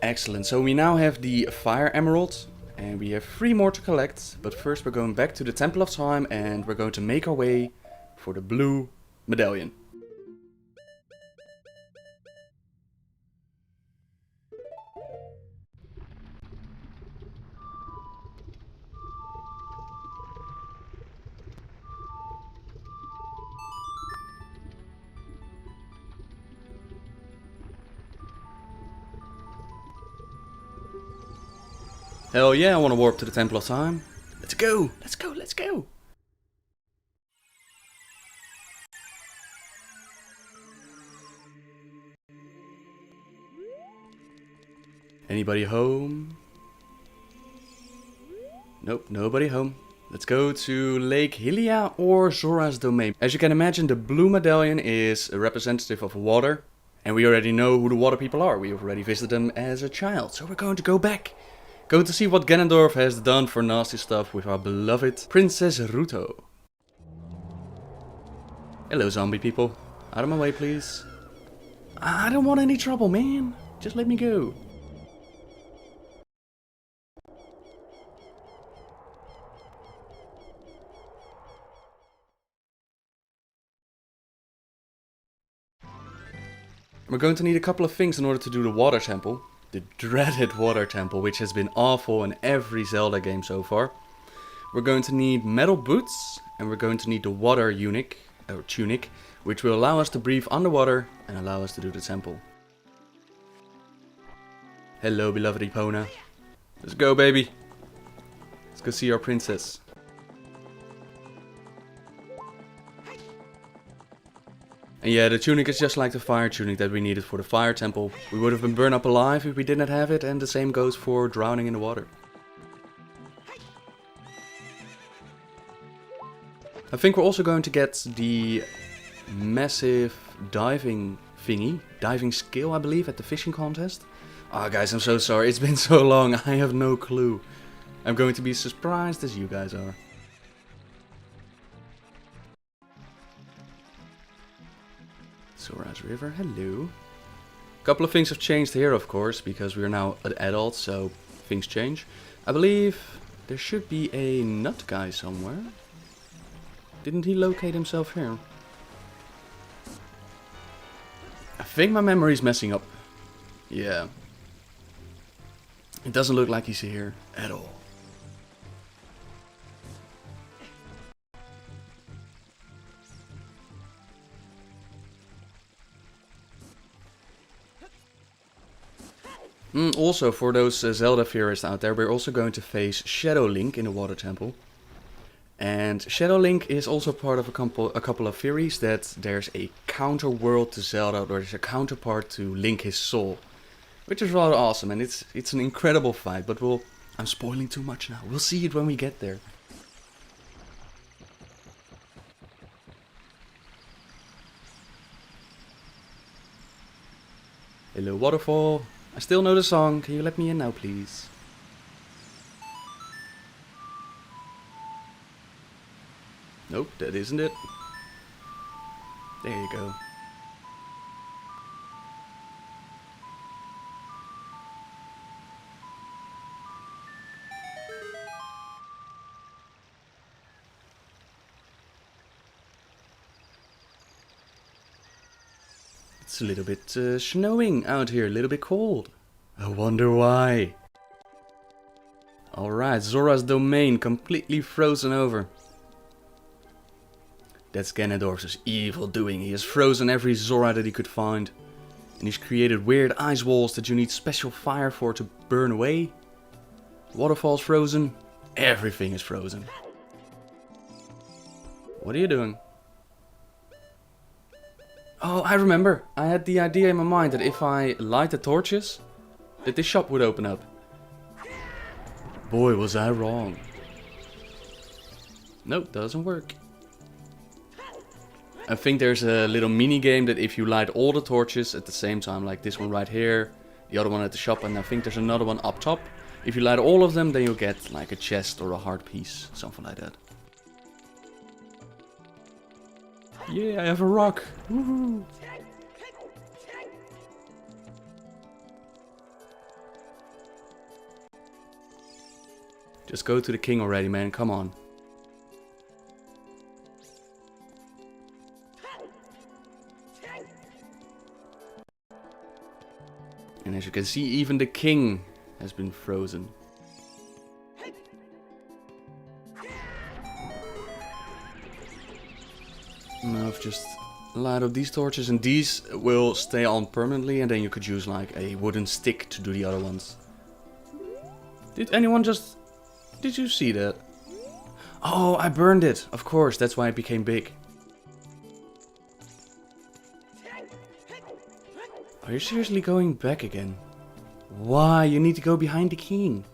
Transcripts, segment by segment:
Excellent, so we now have the Fire Emerald, and we have 3 more to collect, but first we're going back to the Temple of Time and we're going to make our way for the blue medallion. Hell yeah, I want to warp to the Temple of Time. Let's go! Let's go! Let's go! Anybody home? Nope, nobody home. Let's go to Lake Hylia or Zora's domain. As you can imagine, the blue medallion is a representative of water. And we already know who the water people are. We have already visited them as a child. So we're going to go back. Going to see what Ganondorf has done for nasty stuff with our beloved Princess Ruto. Hello zombie people. Out of my way please. I don't want any trouble, man. Just let me go. We're going to need a couple of things in order to do the water temple. The dreaded water temple, which has been awful in every Zelda game so far. We're going to need metal boots, and we're going to need the water tunic, which will allow us to breathe underwater and allow us to do the temple. Hello, beloved Epona. Let's go, baby. Let's go see our princess. And yeah, the tunic is just like the fire tunic that we needed for the fire temple. We would have been burned up alive if we did not have it, and the same goes for drowning in the water. I think we're also going to get the massive diving thingy, diving skill I believe, at the fishing contest. Ah, guys, I'm so sorry, it's been so long, I have no clue. I'm going to be as surprised as you guys are. Zora's River, hello. A couple of things have changed here, of course, because we are now an adult, so things change. I believe there should be a nut guy somewhere. Didn't he locate himself here? I think my memory's messing up. Yeah. It doesn't look like he's here at all. Also, for those Zelda theorists out there, we're also going to face Shadow Link in the Water Temple. And Shadow Link is also part of a couple of theories that there's a counter world to Zelda, or there's a counterpart to Link his soul. Which is rather awesome, and it's an incredible fight, but I'm spoiling too much now. We'll see it when we get there. Hello, waterfall. I still know the song. Can you let me in now, please? Nope, that isn't it. There you go. It's a little bit snowing out here, a little bit cold. I wonder why. Alright, Zora's domain completely frozen over. That's Ganondorf's evil doing. He has frozen every Zora that he could find. And he's created weird ice walls that you need special fire for to burn away. Waterfall's frozen. Everything is frozen. What are you doing? Oh, I remember. I had the idea in my mind that if I light the torches, that this shop would open up. Boy, was I wrong. Nope, doesn't work. I think there's a little mini game that if you light all the torches at the same time, like this one right here, the other one at the shop, and I think there's another one up top. If you light all of them, then you'll get like a chest or a heart piece, something like that. Yeah, I have a rock. Woohoo. Just go to the king already, man. Come on. And as you can see, even the king has been frozen. Now I've just light up these torches, and these will stay on permanently, and then you could use like a wooden stick to do the other ones. Did anyone just... Did you see that? Oh, I burned it! Of course, that's why it became big. Are you seriously going back again? Why? You need to go behind the king.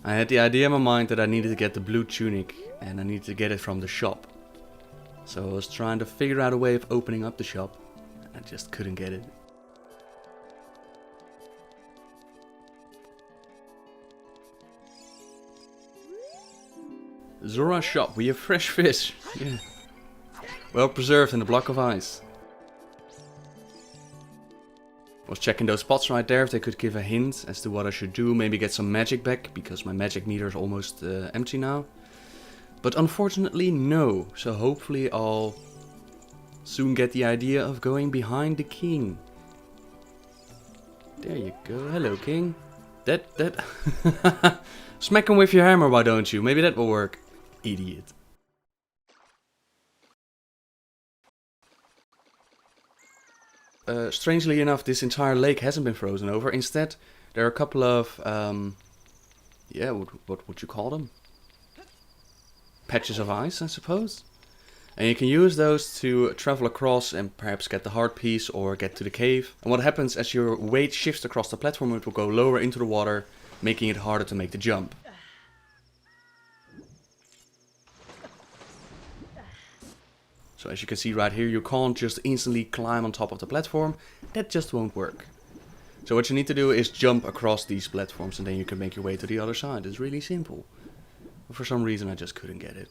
I had the idea in my mind that I needed to get the blue tunic, and I needed to get it from the shop. So I was trying to figure out a way of opening up the shop, and I just couldn't get it. Zora shop, we have fresh fish. Yeah. Well preserved in a block of ice. Was checking those spots right there if they could give a hint as to what I should do. Maybe get some magic back, because my magic meter is almost empty now. But unfortunately no, so hopefully I'll soon get the idea of going behind the king. There you go, hello king. That Smack him with your hammer, why don't you? Maybe that will work. Idiot. Strangely enough, this entire lake hasn't been frozen over. Instead, there are a couple of, yeah, what would you call them? Patches of ice, I suppose. And you can use those to travel across and perhaps get the heart piece or get to the cave. And what happens as your weight shifts across the platform, it will go lower into the water, making it harder to make the jump. So as you can see right here, you can't just instantly climb on top of the platform. That just won't work. So what you need to do is jump across these platforms, and then you can make your way to the other side. It's really simple. But for some reason I just couldn't get it.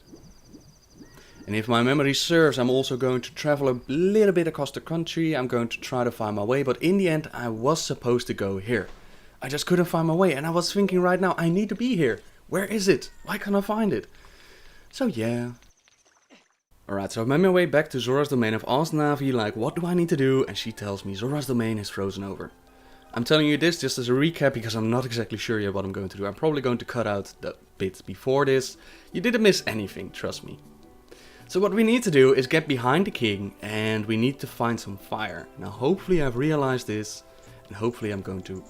And if my memory serves, I'm also going to travel a little bit across the country. I'm going to try to find my way, but in the end I was supposed to go here. I just couldn't find my way, and I was thinking right now, I need to be here. Where is it? Why can't I find it? So yeah. Alright, so I've made my way back to Zora's domain. I've asked Navi, like, what do I need to do? And she tells me Zora's domain is frozen over. I'm telling you this just as a recap because I'm not exactly sure yet what I'm going to do. I'm probably going to cut out the bit before this. You didn't miss anything, trust me. So what we need to do is get behind the king, and we need to find some fire. Now hopefully I've realized this, and hopefully I'm going to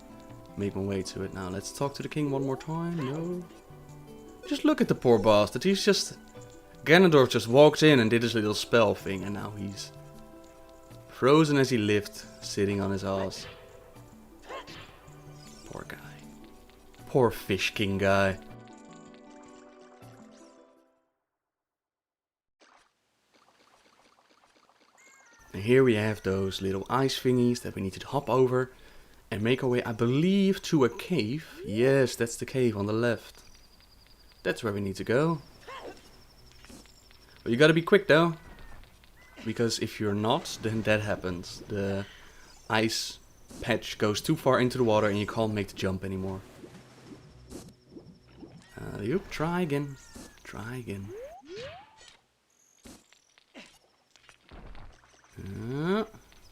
make my way to it. Now let's talk to the king one more time. No. Just look at the poor bastard. He's just... Ganondorf just walked in and did his little spell thing, and now he's frozen as he lived, sitting on his ass. Poor guy. Poor Fish King guy. And here we have those little ice thingies that we need to hop over and make our way, I believe, to a cave. Yes, that's the cave on the left. That's where we need to go. But you gotta be quick though, because if you're not, then that happens. The ice patch goes too far into the water and you can't make the jump anymore. Yep, try again. Try again.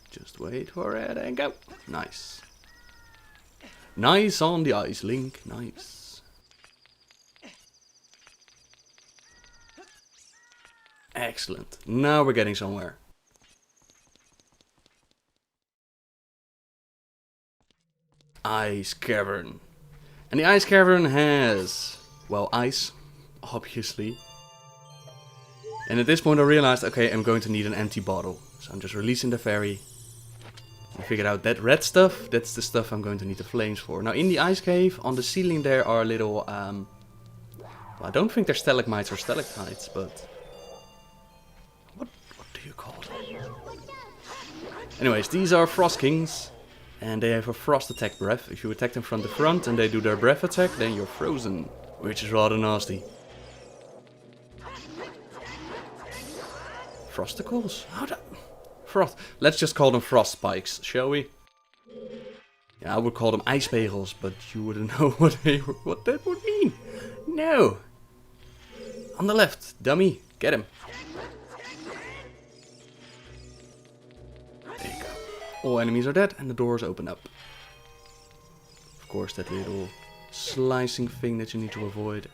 Just wait for it and go. Nice. Nice on the ice, Link. Nice. Excellent. Now we're getting somewhere. Ice Cavern. And the Ice Cavern has, well, ice, obviously. And at this point I realized, okay, I'm going to need an empty bottle. So I'm just releasing the fairy. I figured out that red stuff, that's the stuff I'm going to need the flames for. Now in the ice cave, on the ceiling there are little, well, I don't think they're stalagmites or stalactites, but... Anyways, these are Frost Kings. And they have a frost attack breath. If you attack them from the front and they do their breath attack, then you're frozen. Which is rather nasty. Frosticles? How the... Frost. Let's just call them frost spikes, shall we? Yeah, I would call them ijspegels, but you wouldn't know what that would mean. No. On the left, dummy. Get him. There you go. All enemies are dead and the doors open up. Of course, that little slicing thing that you need to avoid.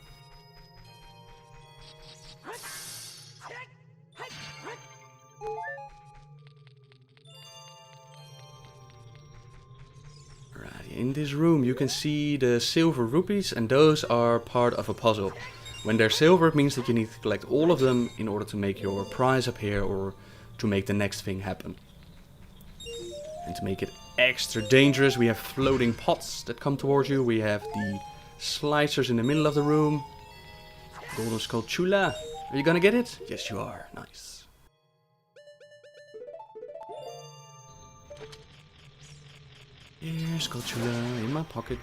In this room you can see the silver rupees, and those are part of a puzzle. When they're silver, it means that you need to collect all of them in order to make your prize appear or to make the next thing happen. And to make it extra dangerous, we have floating pots that come towards you. We have the slicers in the middle of the room. Golden Skull Chula. Are you gonna get it? Yes, you are. Nice. Here's Skulltula in my pocket.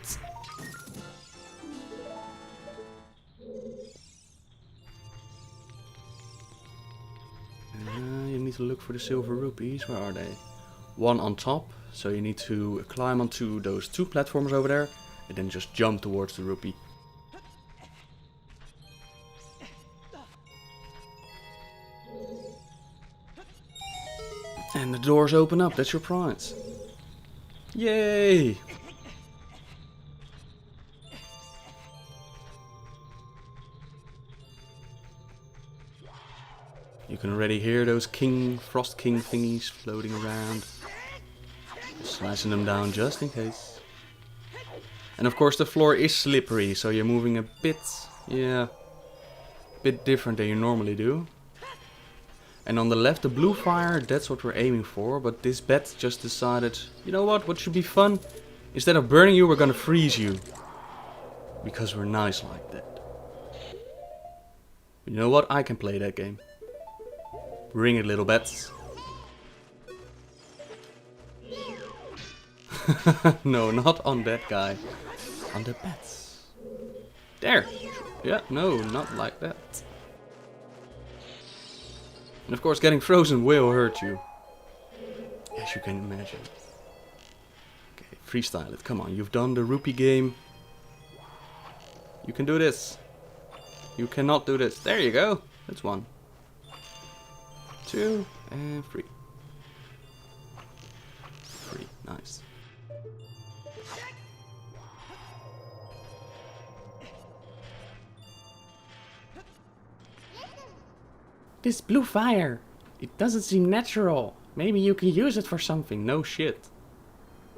You need to look for the silver rupees. Where are they? One on top, so you need to climb onto those two platforms over there and then just jump towards the rupee. And the doors open up. That's your prize. Yay! You can already hear those Frost King thingies floating around. Slicing them down just in case. And of course the floor is slippery, so you're moving a bit, bit different than you normally do. And on the left, the blue fire, that's what we're aiming for. But this bet just decided, you know what should be fun? Instead of burning you, we're gonna freeze you. Because we're nice like that. You know what? I can play that game. Bring it, little bats. No, not on that guy. On the bats. There! Yeah, no, not like that. And of course getting frozen will hurt you. As you can imagine. Okay, freestyle it. Come on, you've done the rupee game. You can do this. You cannot do this. There you go. That's 1. 2 and 3. 3. Nice. This blue fire, it doesn't seem natural. Maybe you can use it for something. No shit.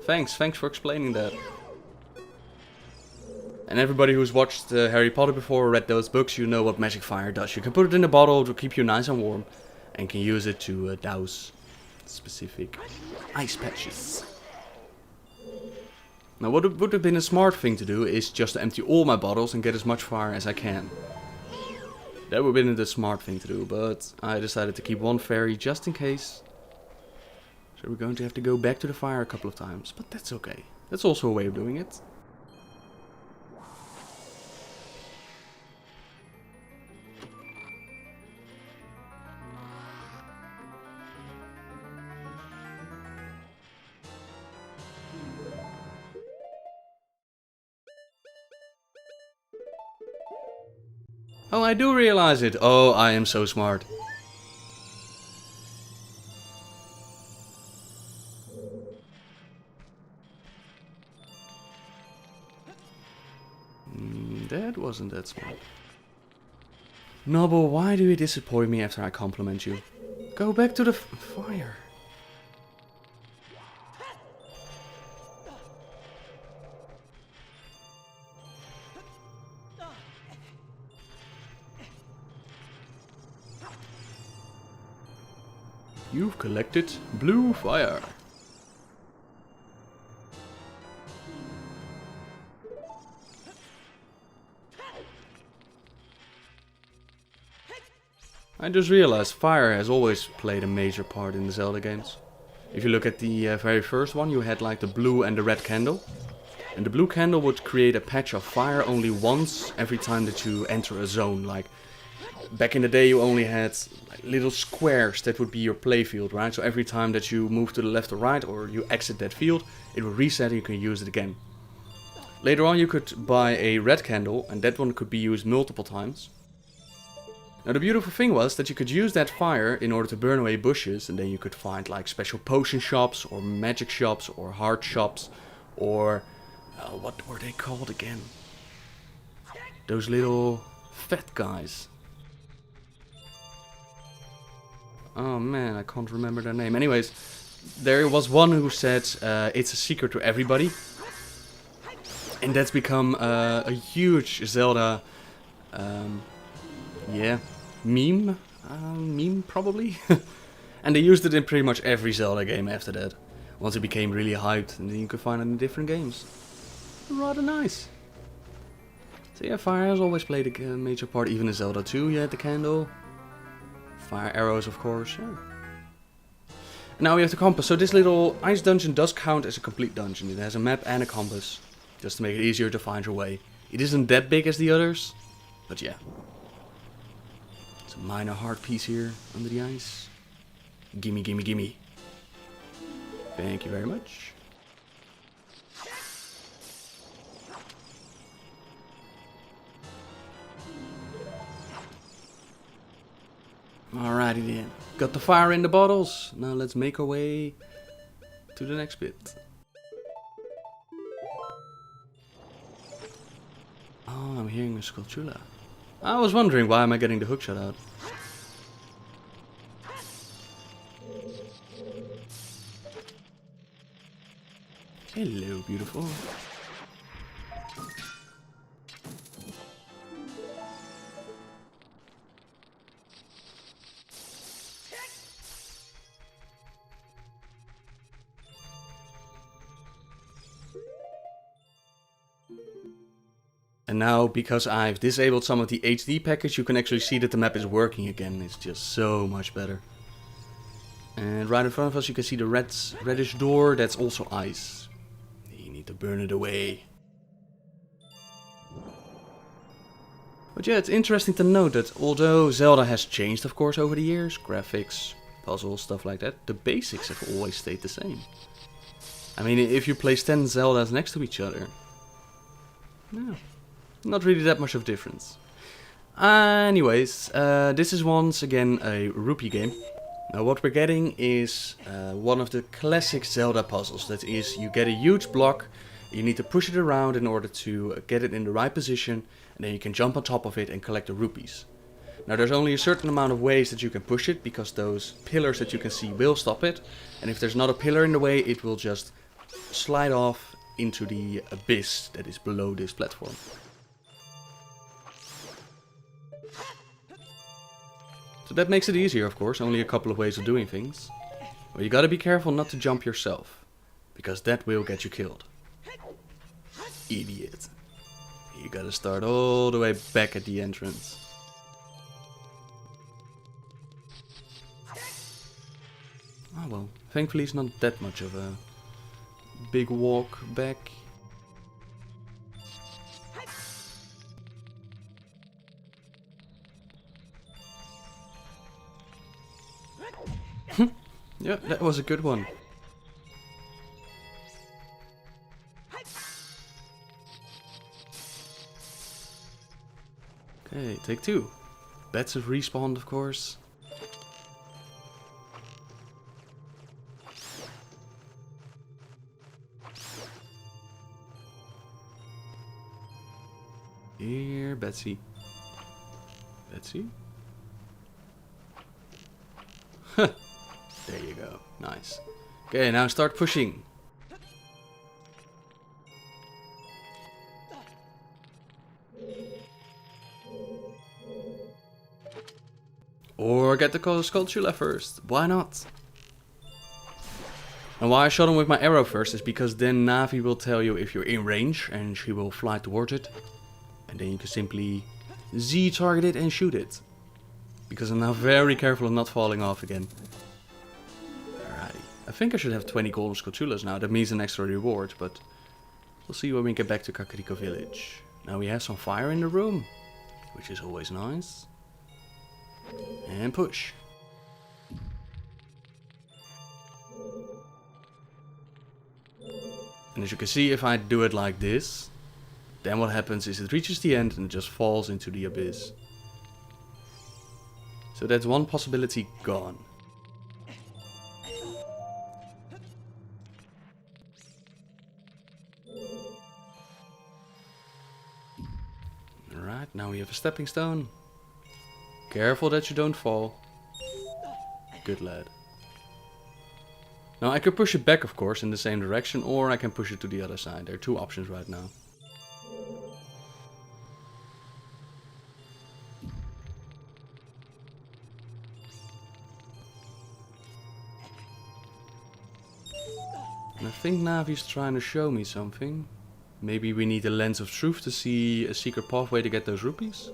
Thanks for explaining that. And everybody who's watched Harry Potter before or read those books, you know what magic fire does. You can put it in a bottle to keep you nice and warm. And can use it to douse specific ice patches. Now what would have been a smart thing to do is just to empty all my bottles and get as much fire as I can. That would have been the smart thing to do, but I decided to keep 1 fairy just in case. So we're going to have to go back to the fire a couple of times, but that's okay. That's also a way of doing it. Oh, I do realize it. Oh, I am so smart. That wasn't that smart. Nobbel, why do you disappoint me after I compliment you? Go back to the fire. You've collected blue fire. I just realized fire has always played a major part in the Zelda games. If you look at the very first one, you had like the blue and the red candle. And the blue candle would create a patch of fire only once every time that you enter a zone. Like, back in the day you only had like little squares that would be your playfield, right? So every time that you move to the left or right, or you exit that field, it will reset and you can use it again. Later on you could buy a red candle, and that one could be used multiple times. Now the beautiful thing was that you could use that fire in order to burn away bushes, and then you could find like special potion shops, or magic shops, or heart shops, or what were they called again? Those little fat guys. Oh man, I can't remember their name. Anyways, there was one who said it's a secret to everybody. And that's become a huge Zelda, meme? Meme, probably? And they used it in pretty much every Zelda game after that. Once it became really hyped, and then you could find it in different games. Rather nice. So yeah, fire has always played a major part. Even in Zelda 2 you had the candle. Fire arrows, of course, yeah. And now we have the compass. So this little ice dungeon does count as a complete dungeon. It has a map and a compass, just to make it easier to find your way. It isn't that big as the others, but yeah. It's a minor heart piece here under the ice. Gimme, gimme, gimme. Thank you very much. Alrighty then. Got the fire in the bottles. Now let's make our way to the next bit. Oh, I'm hearing a Skulltula. I was wondering, why am I getting the hookshot out? Hello, beautiful. And now, because I've disabled some of the HD package, you can actually see that the map is working again. It's just so much better. And right in front of us you can see the reddish door. That's also ice. You need to burn it away. But yeah, it's interesting to note that although Zelda has changed, of course, over the years, graphics, puzzles, stuff like that, the basics have always stayed the same. I mean, if you place 10 Zeldas next to each other, no. Not really that much of a difference. Anyways, this is once again a rupee game. Now what we're getting is one of the classic Zelda puzzles. That is, you get a huge block, you need to push it around in order to get it in the right position, and then you can jump on top of it and collect the rupees. Now there's only a certain amount of ways that you can push it, because those pillars that you can see will stop it. And if there's not a pillar in the way, it will just slide off into the abyss that is below this platform. So that makes it easier, of course, only a couple of ways of doing things. But you gotta be careful not to jump yourself, because that will get you killed. Idiot. You gotta start all the way back at the entrance. Oh well, thankfully it's not that much of a big walk back. Yeah, that was a good one. Okay, take two. Bats have respawned, of course. Here, Betsy. Betsy? Huh. There you go. Nice. Okay, now start pushing. Or get the Skulltula first. Why not? And why I shot him with my arrow first is because then Navi will tell you if you're in range and she will fly towards it. And then you can simply Z-target it and shoot it. because I'm now very careful of not falling off again. Alrighty. I think I should have 20 golden Scotulas now. That means an extra reward, but we'll see when we get back to Kakariko Village. Now we have some fire in the room, which is always nice. And push. And as you can see, if I do it like this, then what happens is it reaches the end and it just falls into the abyss. So that's one possibility gone. Alright, now we have a stepping stone. Careful that you don't fall. Good lad. Now I could push it back, of course, in the same direction, or I can push it to the other side. There are two options right now. And I think Navi's trying to show me something. Maybe we need a lens of truth to see a secret pathway to get those rupees?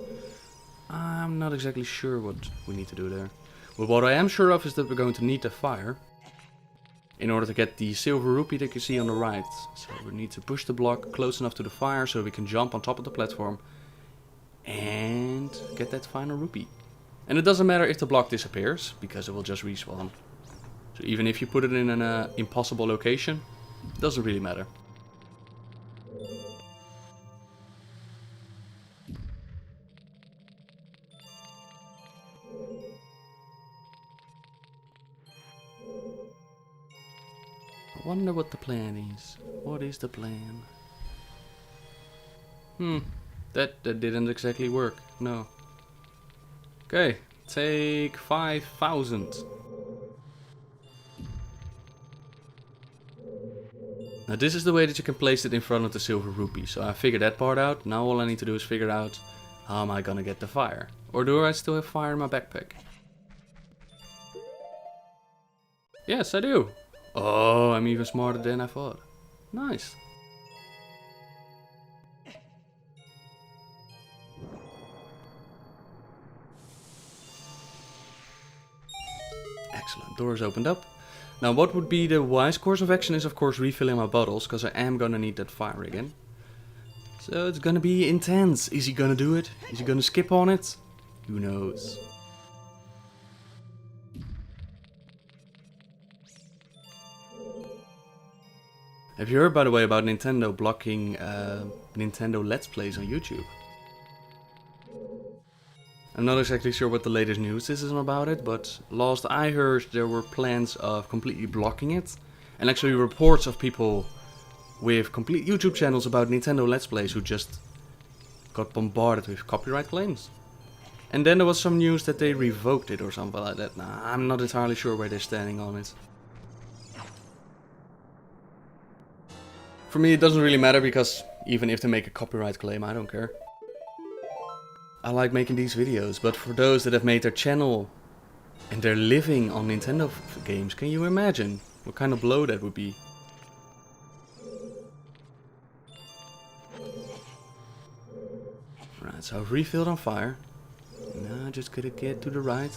I'm not exactly sure what we need to do there. But what I am sure of is that we're going to need the fire in order to get the silver rupee that you see on the right. So we need to push the block close enough to the fire so we can jump on top of the platform and get that final rupee. And it doesn't matter if the block disappears, because it will just respawn. So even if you put it in an impossible location, it doesn't really matter. I wonder what the plan is. What is the plan? That didn't exactly work. No. Okay, take 5,000. Now this is the way that you can place it in front of the silver rupee. So I figured that part out. Now all I need to do is figure out how am I gonna get the fire. Or do I still have fire in my backpack? Yes, I do. Oh, I'm even smarter than I thought. Nice. Excellent, doors opened up. Now what would be the wise course of action is of course refilling my bottles, because I am gonna need that fire again. So it's gonna be intense. Is he gonna do it? Is he gonna skip on it? Who knows? Have you heard, by the way, about Nintendo blocking Nintendo Let's Plays on YouTube? I'm not exactly sure what the latest news is about it, but last I heard there were plans of completely blocking it. And actually reports of people with complete YouTube channels about Nintendo Let's Plays who just got bombarded with copyright claims. And then there was some news that they revoked it or something like that. Nah, I'm not entirely sure where they're standing on it. For me it doesn't really matter, because even if they make a copyright claim, I don't care. I like making these videos, but for those that have made their channel and they're living on Nintendo games, can you imagine what kind of blow that would be? Right, so I've refilled on fire. Now I just gotta get to the right.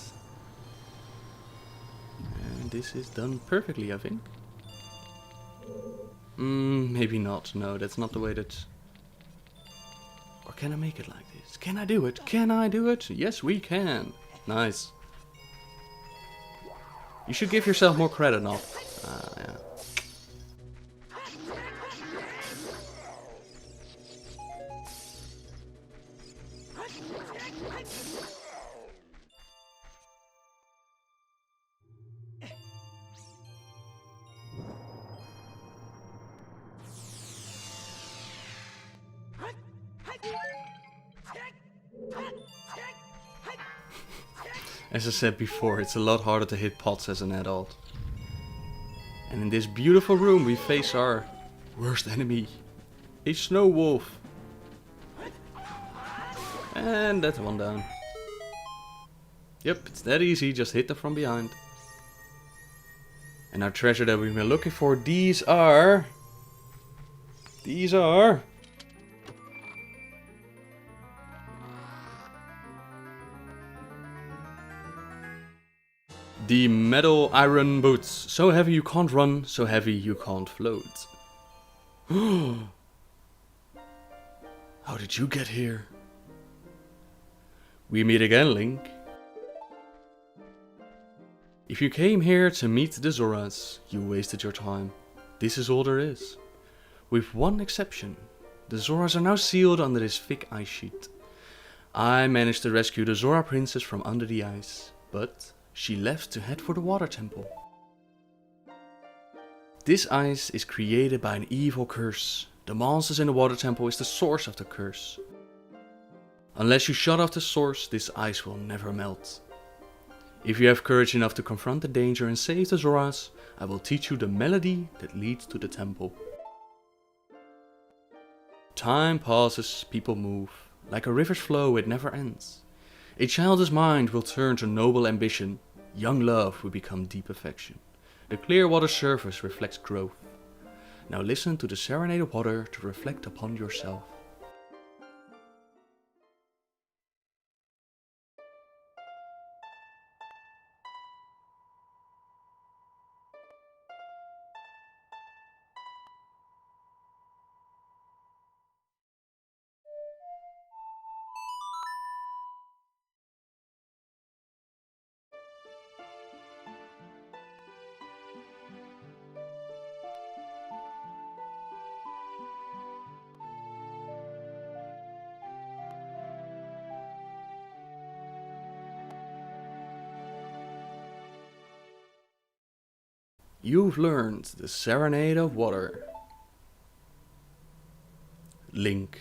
And this is done perfectly, I think. Maybe not. No, that's not the way that... Or can I make it like this? Can I do it? Can I do it? Yes, we can. Nice. You should give yourself more credit now. Yeah. As I said before, it's a lot harder to hit pots as an adult. And in this beautiful room we face our worst enemy, a snow wolf. And that's one down. Yep, it's that easy, just hit them from behind. And our treasure that we've been looking for, these are... The metal iron boots. So heavy you can't run, so heavy you can't float. How did you get here? We meet again, Link. If you came here to meet the Zoras, you wasted your time. This is all there is. With one exception. The Zoras are now sealed under this thick ice sheet. I managed to rescue the Zora princess from under the ice, but she left to head for the water temple. This ice is created by an evil curse. The monsters in the water temple is the source of the curse. Unless you shut off the source, this ice will never melt. If you have courage enough to confront the danger and save the Zoras, I will teach you the melody that leads to the temple. Time passes, people move. Like a river's flow, it never ends. A childish mind will turn to noble ambition. Young love will become deep affection. The clear water surface reflects growth. Now listen to the serenaded water to reflect upon yourself. You've learned the Serenade of Water. Link,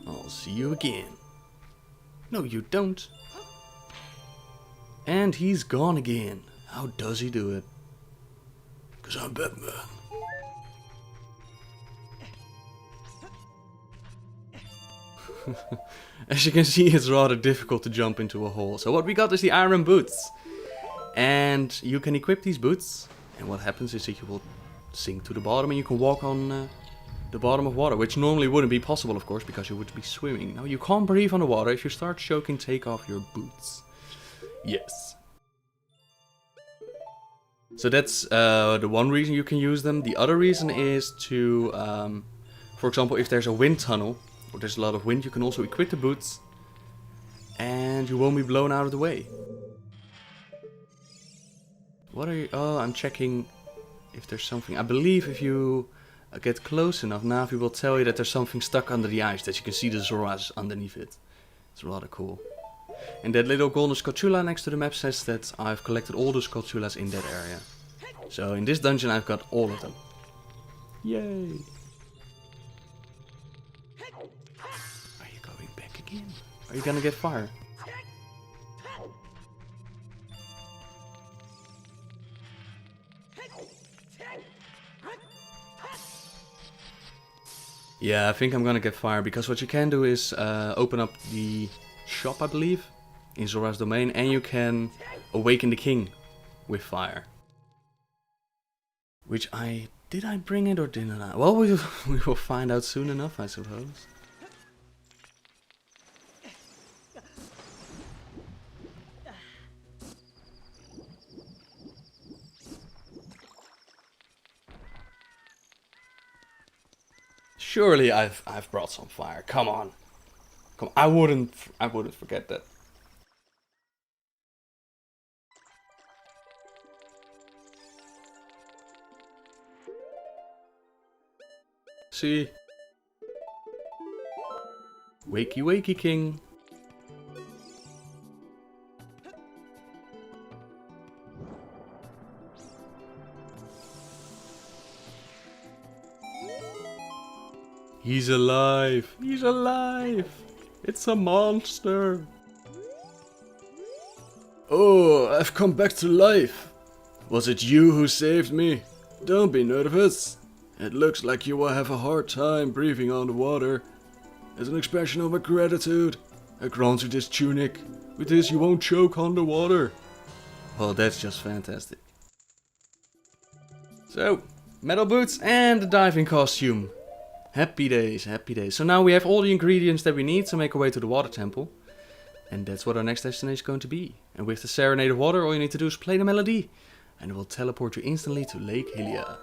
I'll see you again. No, you don't. And he's gone again. How does he do it? 'Cause I'm Batman. As you can see, it's rather difficult to jump into a hole. So what we got is the iron boots. And you can equip these boots. And what happens is that you will sink to the bottom and you can walk on the bottom of water. Which normally wouldn't be possible, of course, because you would be swimming. Now, you can't breathe underwater. If you start choking, take off your boots. Yes. So that's the one reason you can use them. The other reason is to, for example, if there's a wind tunnel, or there's a lot of wind, you can also equip the boots. And you won't be blown out of the way. What are you? Oh, I'm checking if there's something. I believe if you get close enough, Navi will tell you that there's something stuck under the ice, that you can see the Zoras underneath it. It's rather cool. And that little golden Skulltula next to the map says that I've collected all the Skulltulas in that area. So in this dungeon I've got all of them. Yay! Are you going back again? Are you gonna get fire? Yeah, I think I'm gonna get fire, because what you can do is open up the shop, I believe, in Zora's domain, and you can awaken the king with fire. Which did I bring it or didn't I? Well, we will find out soon enough, I suppose. Surely I've brought some fire. Come on. Come on. I wouldn't forget that. See? Wakey wakey king. He's alive! He's alive! It's a monster! Oh, I've come back to life! Was it you who saved me? Don't be nervous. It looks like you will have a hard time breathing underwater. As an expression of my gratitude, I grant you this tunic. With this you won't choke underwater. Well, that's just fantastic. So, metal boots and the diving costume. Happy days, happy days. So now we have all the ingredients that we need to make our way to the water temple. And that's what our next destination is going to be. And with the Serenade of Water, all you need to do is play the melody, and it will teleport you instantly to Lake Hylia.